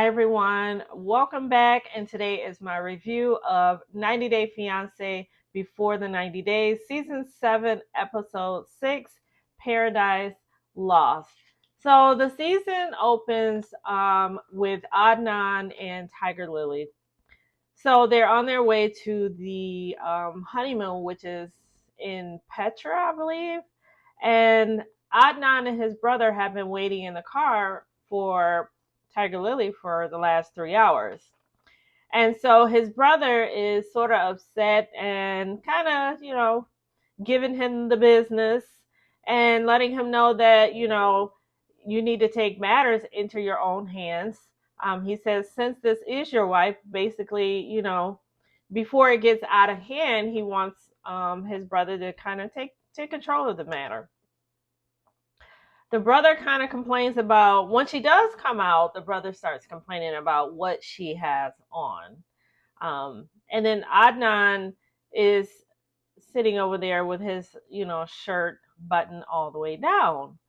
Hi everyone, welcome back. And today is my review of 90 Day Fiancé Before the 90 Days, Season 7, Episode 6, Paradise Lost. So the season opens with Adnan and Tiger Lily. So they're on their way to the honeymoon, which is in Petra, I believe. And Adnan and his brother have been waiting in the car for Tiger Lily for the last 3 hours. And so his brother is sort of upset and kind of, giving him the business and letting him know that, you need to take matters into your own hands. He says, since this is your wife, basically, before it gets out of hand, he wants his brother to kind of take control of the matter. The brother kind of complains about when she does come out, the brother starts complaining about what she has on. And then Adnan is sitting over there with his, shirt buttoned all the way down.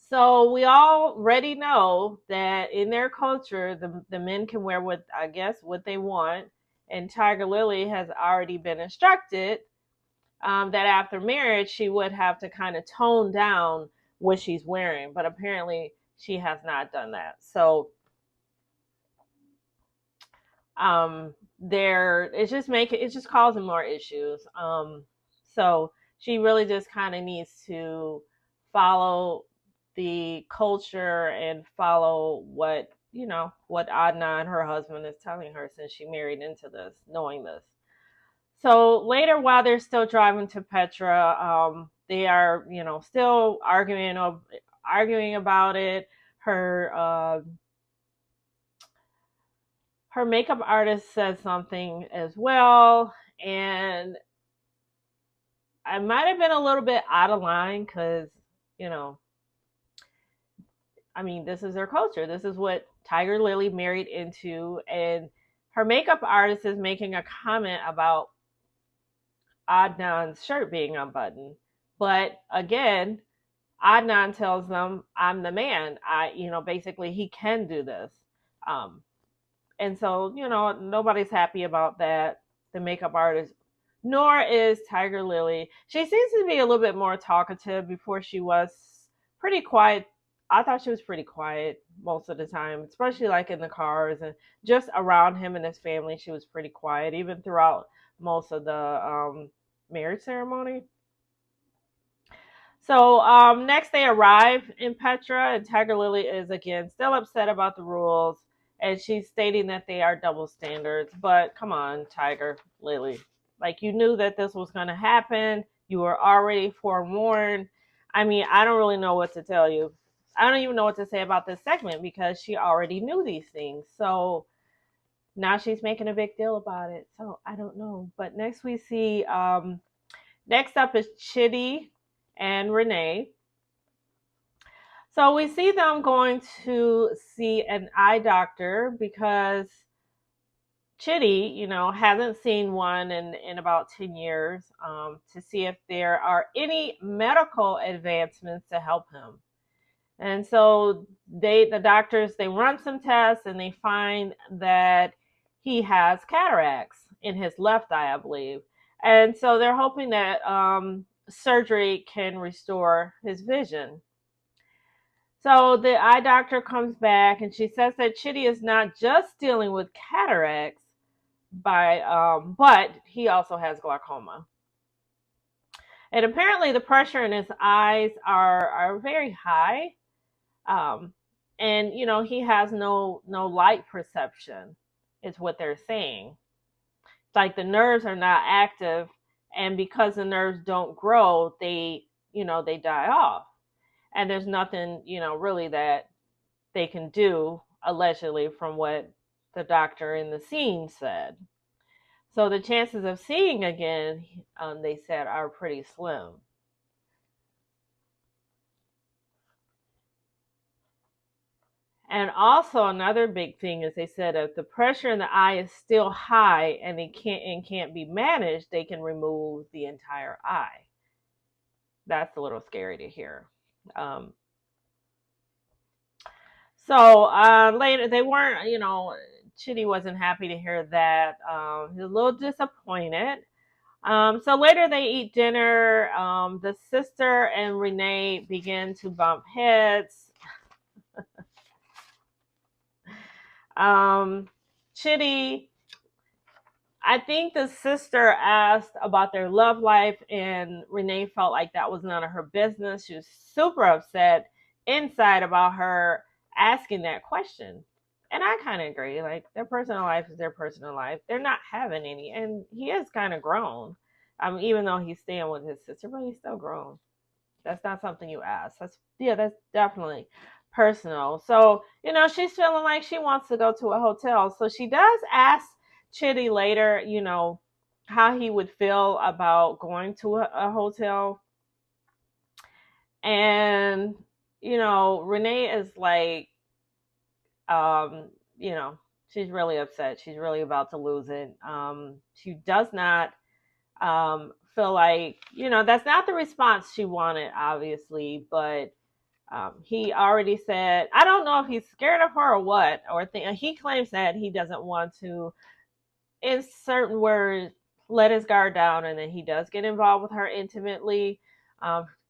So we already know that in their culture, the men can wear what they want. And Tiger Lily has already been instructed that after marriage, she would have to kind of tone down what she's wearing. But apparently she has not done that. So it's just causing more issues. So she really just kind of needs to follow the culture and follow what Adnan, her husband, is telling her since she married into this, knowing this. So later, while they're still driving to Petra, they are, still arguing about it. Her makeup artist said something as well, and I might have been a little bit out of line because, this is their culture. This is what Tiger Lily married into, and her makeup artist is making a comment about Adnan's shirt being unbuttoned. But again, Adnan tells them, I'm the man. Basically he can do this. And so, nobody's happy about that. The makeup artist, nor is Tiger Lily. She seems to be a little bit more talkative. Before she was pretty quiet. I thought she was pretty quiet most of the time, especially like in the cars and just around him and his family. She was pretty quiet, even throughout most of the marriage ceremony. So next they arrive in Petra, and Tiger Lily is again still upset about the rules, and she's stating that they are double standards. But come on, Tiger Lily, like you knew that this was going to happen. You were already forewarned. I don't really know what to tell you. I don't even know what to say about this segment because she already knew these things. So now she's making a big deal about it. So I don't know. But next we see, next up is Chidi and Renee. So we see them going to see an eye doctor because Chidi, hasn't seen one in about 10 years to see if there are any medical advancements to help him. And so the doctors, they run some tests and they find that he has cataracts in his left eye, I believe. And so they're hoping that surgery can restore his vision. So the eye doctor comes back and she says that Chidi is not just dealing with cataracts, but he also has glaucoma. And apparently the pressure in his eyes are very high. And he has no light perception, is what they're saying. Like the nerves are not active, and because the nerves don't grow, they die off. And there's nothing, really that they can do, allegedly, from what the doctor in the scene said. So the chances of seeing again, they said, are pretty slim. And also another big thing is they said if the pressure in the eye is still high and it can't be managed, they can remove the entire eye. That's a little scary to hear. So later, they weren't, Chitty wasn't happy to hear that. He was a little disappointed. So later they eat dinner. The sister and Renee begin to bump heads. Um, Chitty, I think the sister asked about their love life, and Renee felt like that was none of her business. She was super upset inside about her asking that question. And I kind of agree. Like, their personal life is their personal life. They're not having any. And he is kind of grown. Even though he's staying with his sister, but he's still grown. That's not something you ask. That's definitely personal. So, she's feeling like she wants to go to a hotel. So she does ask Chitty later, how he would feel about going to a hotel. And, Renee is like, um, you know, she's really upset. She's really about to lose it. She does not feel like, that's not the response she wanted, obviously, but he already said, I don't know if he's scared of her or what, he claims that he doesn't want to, in certain words, let his guard down, and then he does get involved with her intimately.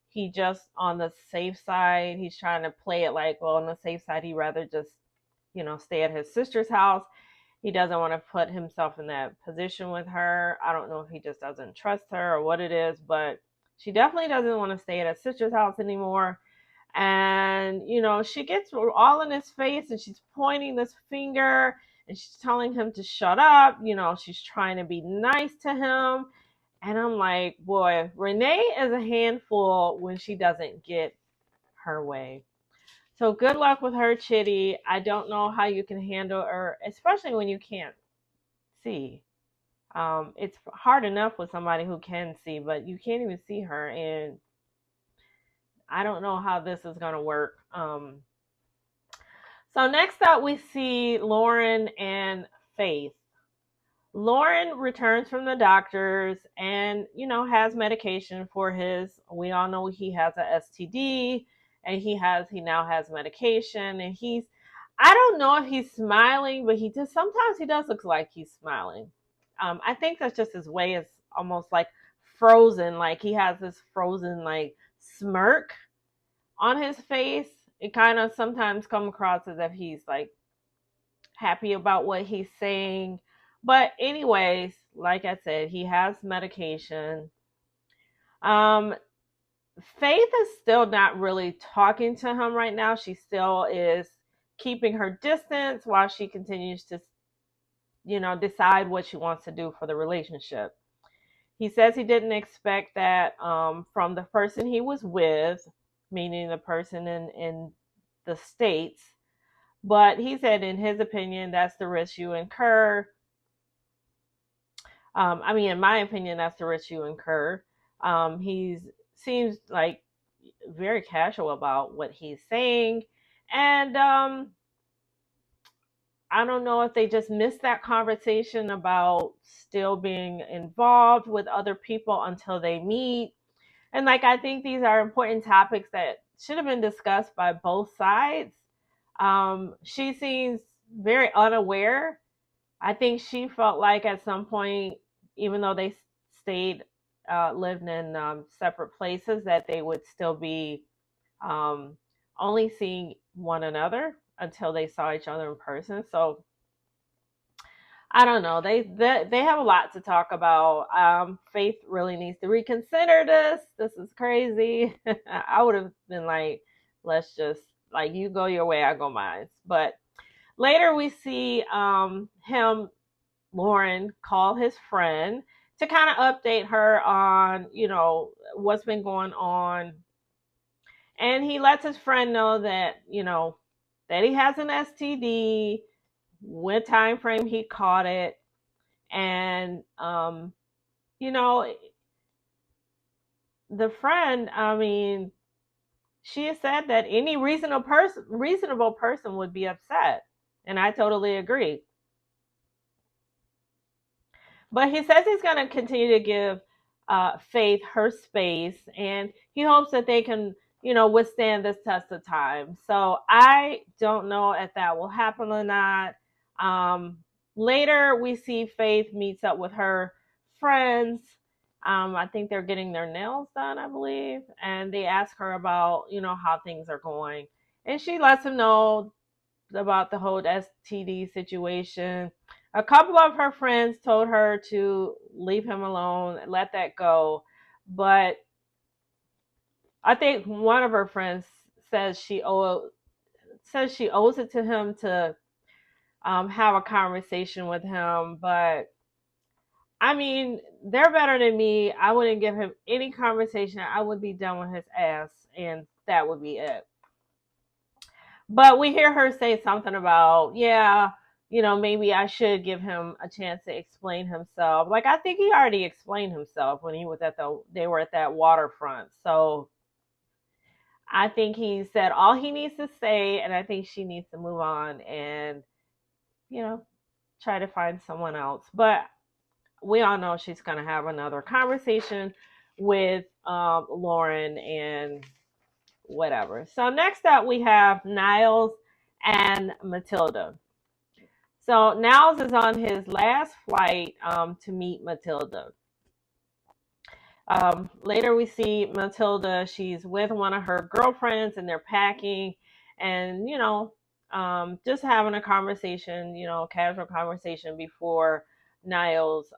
He just on the safe side, he's trying to play it like, well, on the safe side, he'd rather just, stay at his sister's house. He doesn't want to put himself in that position with her. I don't know if he just doesn't trust her or what it is, but she definitely doesn't want to stay at his sister's house anymore. And, she gets all in his face and she's pointing this finger and she's telling him to shut up. She's trying to be nice to him. And I'm like, boy, Renee is a handful when she doesn't get her way. So good luck with her, Chitty. I don't know how you can handle her, especially when you can't see. It's hard enough with somebody who can see, but you can't even see her. And I don't know how this is going to work. So next up, we see Lauren and Faith. Lauren returns from the doctors and, has medication for we all know he has a STD, and he now has medication, and I don't know if he's smiling, but sometimes he does look like he's smiling. I think that's just his way. Is almost like frozen, like he has this frozen like smirk on his face. It kind of sometimes come across as if he's like happy about what he's saying. But anyways, like I said, he has medication. Um, Faith is still not really talking to him right now. She still is keeping her distance while she continues to, decide what she wants to do for the relationship. He says he didn't expect that from the person he was with, meaning the person in the States. But he said, in his opinion, that's the risk you incur. In my opinion, that's the risk you incur. He seems like very casual about what he's saying. And I don't know if they just missed that conversation about still being involved with other people until they meet. And I think these are important topics that should have been discussed by both sides. She seems very unaware. I think she felt like at some point, even though they stayed, lived in separate places, that they would still be um, only seeing one another until they saw each other in person. So I don't know. They have a lot to talk about. Faith really needs to reconsider this. This is crazy. I would have been like, let's just like you go your way, I go mine. But later we see him, Lauren, call his friend to kind of update her on what's been going on, and he lets his friend know that that he has an STD, what time frame he caught it, and you know, the friend, she has said that any reasonable person would be upset, and I totally agree. But he says he's going to continue to give Faith her space, and he hopes that they can, withstand this test of time. So I don't know if that will happen or not. Um, Later, we see Faith meets up with her friends. I think they're getting their nails done, I believe. And they ask her about, how things are going. And she lets them know about the whole STD situation. A couple of her friends told her to leave him alone, let that go. But I think one of her friends says she owes it to him to have a conversation with him. But I mean, they're better than me. I wouldn't give him any conversation. I would be done with his ass, and that would be it. But we hear her say something about, yeah, maybe I should give him a chance to explain himself. Like, I think he already explained himself when they were at that waterfront. So I think he said all he needs to say, and I think she needs to move on and, you know, try to find someone else. But we all know she's going to have another conversation with Lauren and whatever. So next up, we have Niles and Matilda. So Niles is on his last flight to meet Matilda. Later, we see Matilda. She's with one of her girlfriends, and they're packing, and just having a conversation, casual conversation before Niles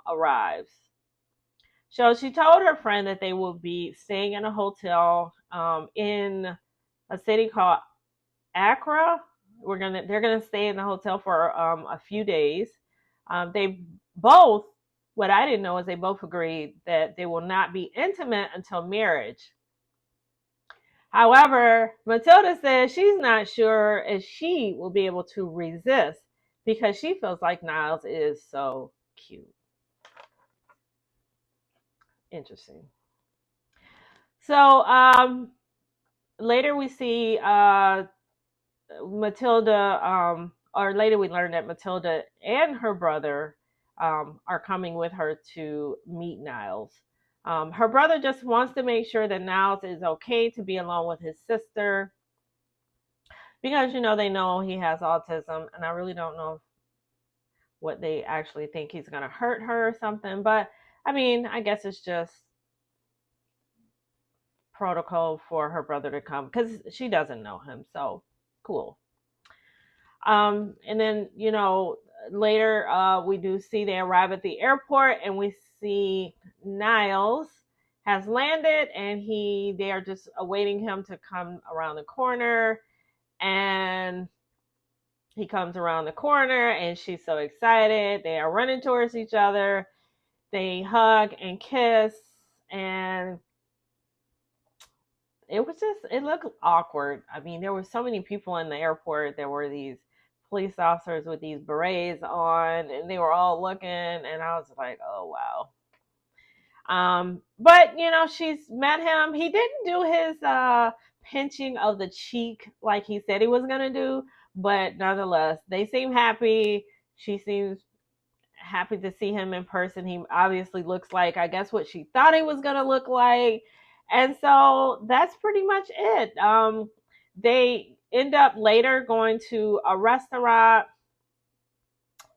arrives. So she told her friend that they will be staying in a hotel in a city called Accra. They're gonna stay in the hotel for a few days. They both, what I didn't know is they both agreed that they will not be intimate until marriage. However, Matilda says she's not sure if she will be able to resist because she feels like Niles is so cute. Interesting. So later we see Matilda, or later we learn that Matilda and her brother are coming with her to meet Niles. Her brother just wants to make sure that Niles is okay to be alone with his sister because, they know he has autism, and I really don't know what they actually think he's going to hurt her or something. But I mean, I guess it's just protocol for her brother to come because she doesn't know him. So cool. And then, later we do see they arrive at the airport and we see Niles has landed and they are just awaiting him to come around the corner. And he comes around the corner and she's so excited. They are running towards each other. They hug and kiss, and it looked awkward. I mean, there were so many people in the airport. There were these police officers with these berets on, and they were all looking, and I was like, oh wow. But she's met him. He didn't do his pinching of the cheek like he said he was gonna do, but nonetheless, they seem happy. She seems happy to see him in person. He obviously looks like, I guess, what she thought he was gonna look like. And so that's pretty much it. They end up later going to a restaurant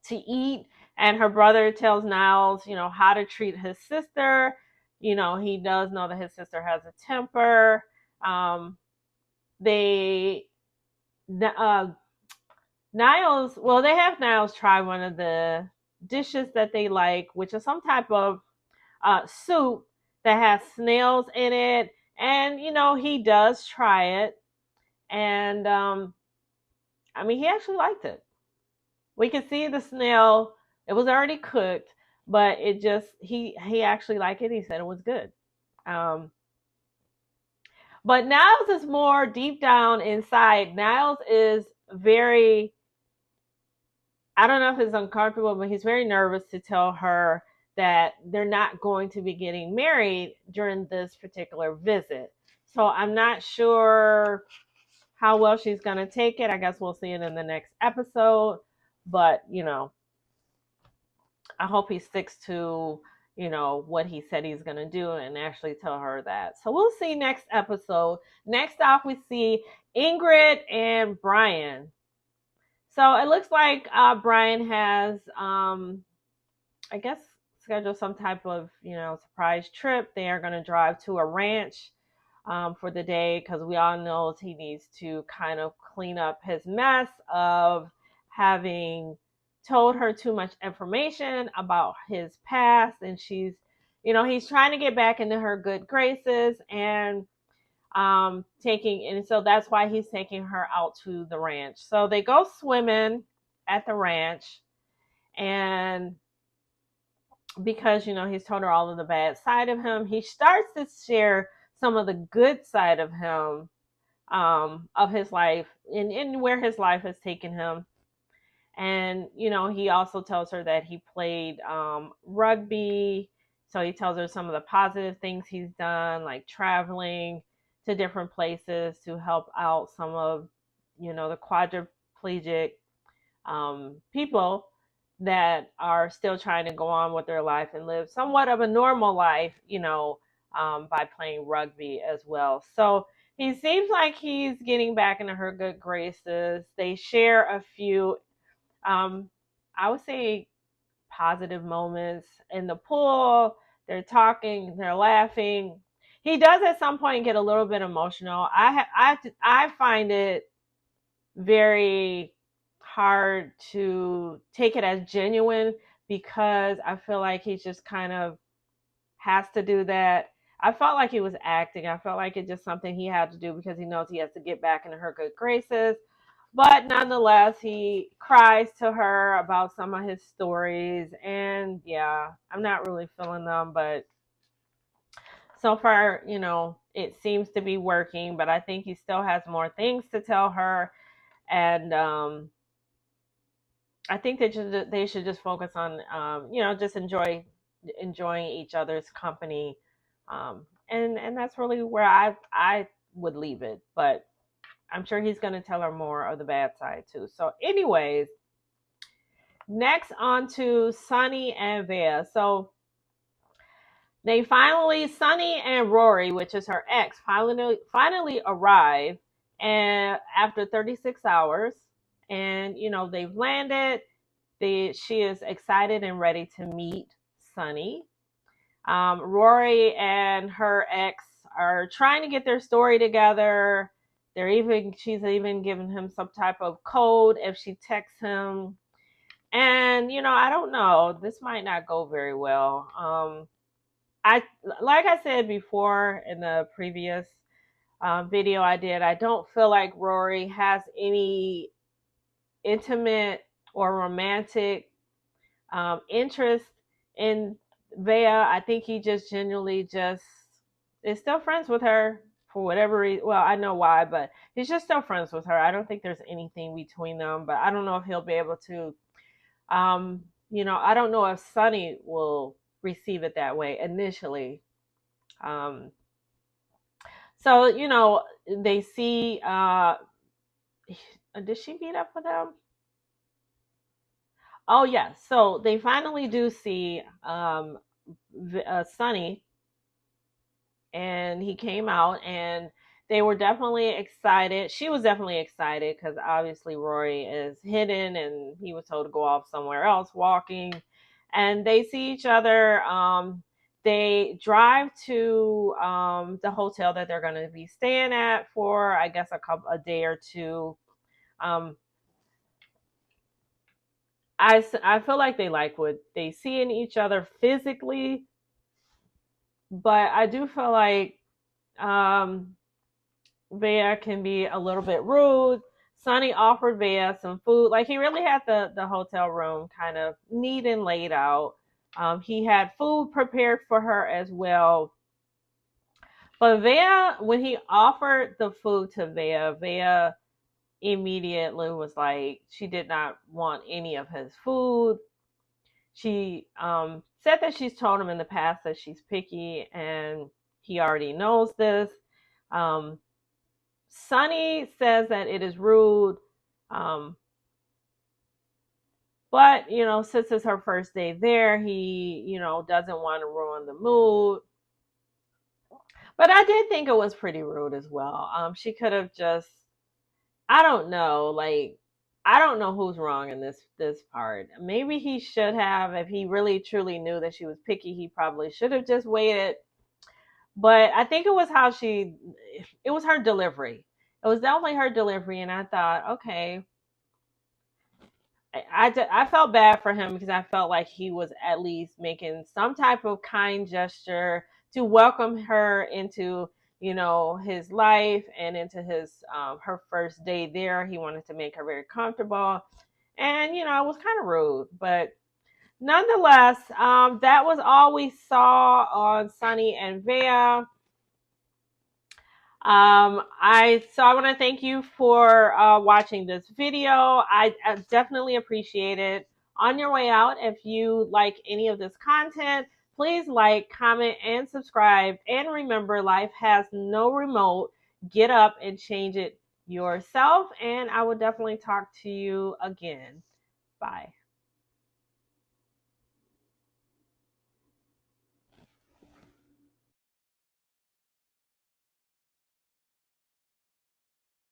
to eat, and her brother tells Niles, how to treat his sister. He does know that his sister has a temper. They Niles, well, they have Niles try one of the dishes that they like, which is some type of soup that has snails in it. And, he does try it. And, I mean, he actually liked it. We can see the snail. It was already cooked, but he actually liked it. He said it was good. But Niles is more deep down inside. Niles is very, I don't know if it's uncomfortable, but he's very nervous to tell her that they're not going to be getting married during this particular visit. So I'm not sure how well she's going to take it. I guess we'll see it in the next episode. But, I hope he sticks to, what he said he's going to do and actually tell her that. So we'll see next episode. Next off, we see Ingrid and Brian. So it looks like Brian has, I guess, scheduled some type of, surprise trip. They are going to drive to a ranch for the day because we all know he needs to kind of clean up his mess of having told her too much information about his past, and he's trying to get back into her good graces and so that's why he's taking her out to the ranch. So they go swimming at the ranch, and because he's told her all of the bad side of him, he starts to share some of the good side of him, of his life, and where his life has taken him. And he also tells her that he played rugby. So he tells her some of the positive things he's done, like traveling to different places to help out some of the quadriplegic people that are still trying to go on with their life and live somewhat of a normal life, by playing rugby as well. So he seems like he's getting back into her good graces. They share a few, I would say, positive moments in the pool. They're talking, they're laughing. He does at some point get a little bit emotional. I find it very hard to take it as genuine because I feel like he just kind of has to do that. I felt like he was acting. I felt like it's just something he had to do because he knows he has to get back into her good graces. But nonetheless, he cries to her about some of his stories. And yeah, I'm not really feeling them, but so far, it seems to be working. But I think he still has more things to tell her. And I think they should just focus on, just enjoying each other's company. And that's really where I would leave it. But I'm sure he's going to tell her more of the bad side too. So anyways, next on to Sunny and Vea. So Sunny and Rory, which is her ex, finally arrive, and after 36 hours, and they've landed. She is excited and ready to meet Sunny. Rory and her ex are trying to get their story together. She's even given him some type of code if she texts him. And I don't know. This might not go very well. Like I said before in the previous video I did, I don't feel like Rory has any intimate or romantic interest in Vea. I think he just genuinely just is still friends with her for whatever reason. Well, I know why, but he's just still friends with her. I don't think there's anything between them, but I don't know if he'll be able to, I don't know if Sunny will receive it that way initially. So, they see, did she meet up with him? Oh, yes. Yeah. So they finally do see Sunny, and he came out, and they were definitely excited. She was definitely excited because obviously Rory is hidden and he was told to go off somewhere else walking. And they see each other. They drive to the hotel that they're going to be staying at for, I guess, a day or two. I feel like they like what they see in each other physically, but I do feel like Vea can be a little bit rude. Sunny offered Vea some food. Like, he really had the hotel room kind of neat and laid out. He had food prepared for her as well. But Vea, when he offered the food to Vea immediately was like, she did not want any of his food. She said that she's told him in the past that she's picky, and he already knows this. Sunny says that it is rude But, since it's her first day there, he, doesn't want to ruin the mood. But I did think it was pretty rude as well. She could have just, I don't know, like, I don't know who's wrong in this part. Maybe he should have, if he really truly knew that she was picky, he probably should have just waited. But I think it was it was her delivery. It was definitely her delivery, and I thought, okay, I felt bad for him because I felt like he was at least making some type of kind gesture to welcome her into, his life and into his her first day there. He wanted to make her very comfortable, and it was kind of rude, but nonetheless, that was all we saw on Sunny and Vea. I want to thank you for watching this video. I definitely appreciate it. On your way out, if you like any of this content, please like, comment, and subscribe. And remember, life has no remote. Get up and change it yourself. And I will definitely talk to you again. Bye.